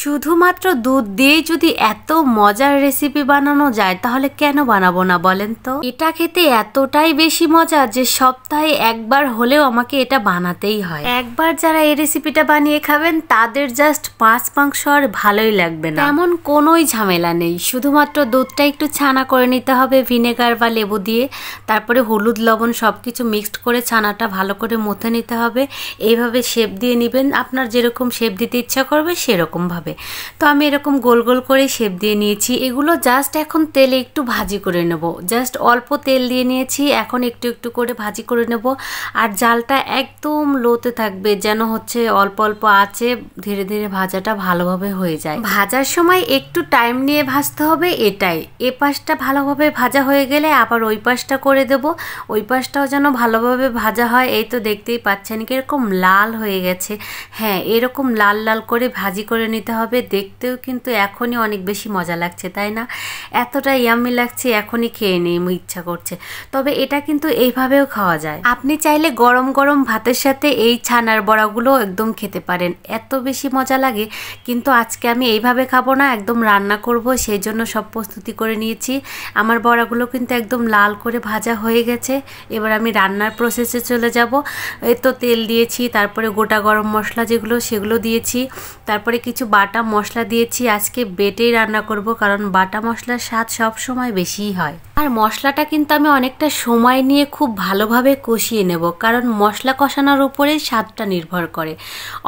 শুধুমাত্র দুধ দিয়ে যদি এত মজার রেসিপি বানানো যায় তাহলে কেন বানাবো না বলেন তো। এটা খেতে এতটাই বেশি মজা যে সপ্তাহে একবার হলেও আমাকে এটা বানাতেই হয়। একবার যারা এই রেসিপিটা বানিয়ে খাবেন তাদের জাস্ট মাছ মাংস আর ভালোই লাগবে না, এমন কোনোই ঝামেলা নেই। শুধুমাত্র দুধটা একটু ছানা করে নিতে হবে ভিনেগার বা লেবু দিয়ে, তারপরে হলুদ লবণ সবকিছু মিক্সড করে ছানাটা ভালো করে মথে নিতে হবে। এইভাবে শেপ দিয়ে নেবেন, আপনার যেরকম শেপ দিতে ইচ্ছা করবে সেরকম ভাবে। তো আমি এরকম গোল গোল করে শেপ দিয়ে নিয়েছি। এগুলো জাস্ট এখন তেলে একটু ভাজি করে নেব, জাস্ট অল্প তেল দিয়ে নিয়েছি, এখন একটু একটু করে ভাজি করে নেব। আর জালটা একদম লোতে থাকবে, যেন হচ্ছে অল্প অল্প আঁচে ধীরে ধীরে ভাজাটা ভালোভাবে হয়ে যায়। ভাজার সময় একটু টাইম নিয়ে ভাজতে হবে, এটাই। এ পাশটা ভালোভাবে ভাজা হয়ে গেলে আবার ওই পাশটা করে দেব, ওই পাশটাও যেন ভালোভাবে ভাজা হয়। এই তো দেখতেই পাচ্ছেন কিরকম লাল হয়ে গেছে। হ্যাঁ, এরকম লাল লাল করে ভাজি করে নিতে হবে। দেখতেও কিন্তু এখনই অনেক বেশি মজা লাগছে, তাই না? এতটা ইয়াম্মি লাগছে, এখনই খেয়ে নিই ইচ্ছা করছে। তবে এটা কিন্তু এইভাবেও খাওয়া যায়। আপনি চাইলে গরম গরম ভাতের সাথে এই ছানার বড়াগুলো একদম খেতে পারেন, এত বেশি মজা লাগে। কিন্তু আজকে আমি এইভাবে খাবো না, একদম রান্না করব, সেই জন্য সব প্রস্তুতি করে নিয়েছি। আমার বড়াগুলো কিন্তু একদম লাল করে ভাজা হয়ে গেছে। এবার আমি রান্নার প্রসেসে চলে যাব। এই তো তেল দিয়েছি, তারপরে গোটা গরম মশলা যেগুলো সেগুলো দিয়েছি, তারপরে কিছু বাটা মশলা দিয়েছি। আজকে বেটেই রান্না করব, কারণ বাটা মশলার স্বাদ সব সময় বেশিই হয়। আর মশলাটা কিন্তু আমি অনেকটা সময় নিয়ে খুব ভালোভাবে কষিয়ে নেব, কারণ মশলা কষানোর উপরেই স্বাদটা নির্ভর করে।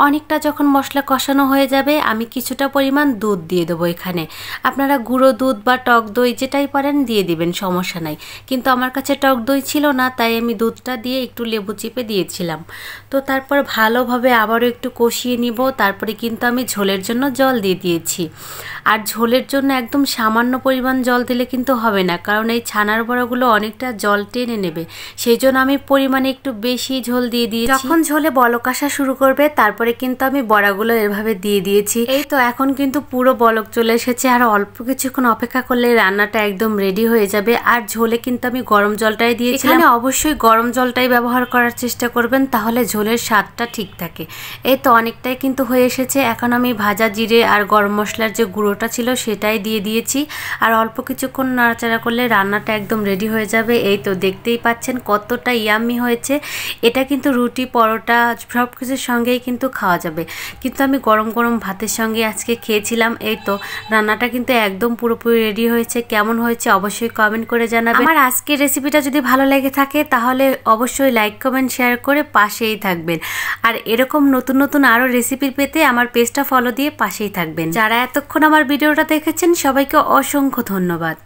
অনেকটা যখন মশলা কষানো হয়ে যাবে আমি কিছুটা পরিমাণ দুধ দিয়ে দেবো এখানে। আপনারা গুঁড়ো দুধ বা টক দই যেটাই পারেন দিয়ে দিবেন, সমস্যা নাই। কিন্তু আমার কাছে টক দই ছিল না, তাই আমি দুধটা দিয়ে একটু লেবু চিপে দিয়েছিলাম। তো তারপর ভালোভাবে আবারও একটু কষিয়ে নিব। তারপরে কিন্তু আমি ঝোলের জন্য জল দিয়ে দিয়েছি। আর ঝোলের জন্য একদম সামান্য পরিমাণ জল দিলে কিন্তু হবে না, কারণ এই ছানার বড়াগুলো অনেকটা জল টেনে নেবে। সেই জন্য আমি পরিমাণে একটু বেশি ঝোল দিয়ে দিয়েছি। যখন ঝোলে বলক আসা শুরু করবে তারপরে কিন্তু আমি বড়াগুলো এভাবে দিয়ে দিয়েছি। এই তো এখন কিন্তু পুরো বলক চলে এসেছে, আর অল্প কিছুক্ষণ অপেক্ষা করলে রান্নাটা একদম রেডি হয়ে যাবে। আর ঝোলে কিন্তু আমি গরম জলটাই দিয়েছি। এখানে অবশ্যই গরম জলটাই ব্যবহার করার চেষ্টা করবেন, তাহলে ঝোলের স্বাদটা ঠিক থাকে। এই তো অনেকটাই কিন্তু হয়ে এসেছে। এখন আমি ভাজা জিরে আর গরম মশলার যে গুঁড়োটা ছিল সেটাই দিয়ে দিয়েছি। আর অল্প কিছুক্ষণ নাড়াচাড়া করলে রান্নাটা একদম রেডি হয়ে যাবে। এই তো দেখতেই পাচ্ছেন কতটা ইয়াম্মি হয়েছে। এটা কিন্তু রুটি পরোটা সব কিছুর সঙ্গেই কিন্তু খাওয়া যাবে, কিন্তু আমি গরম গরম ভাতের সঙ্গে আজকে খেয়েছিলাম। এই তো রান্নাটা কিন্তু একদম পুরোপুরি রেডি হয়েছে। কেমন হয়েছে অবশ্যই কমেন্ট করে জানাবেন। আমার আজকের রেসিপিটা যদি ভালো লেগে থাকে তাহলে অবশ্যই লাইক কমেন্ট শেয়ার করে পাশেই থাকবেন। আর এরকম নতুন নতুন আরও রেসিপি পেতে আমার পেজটা ফলো দিয়ে পাশেই থাকবেন। যারা এতক্ষণ আমার ভিডিওটা দেখেছেন সবাইকে অসংখ্য ধন্যবাদ।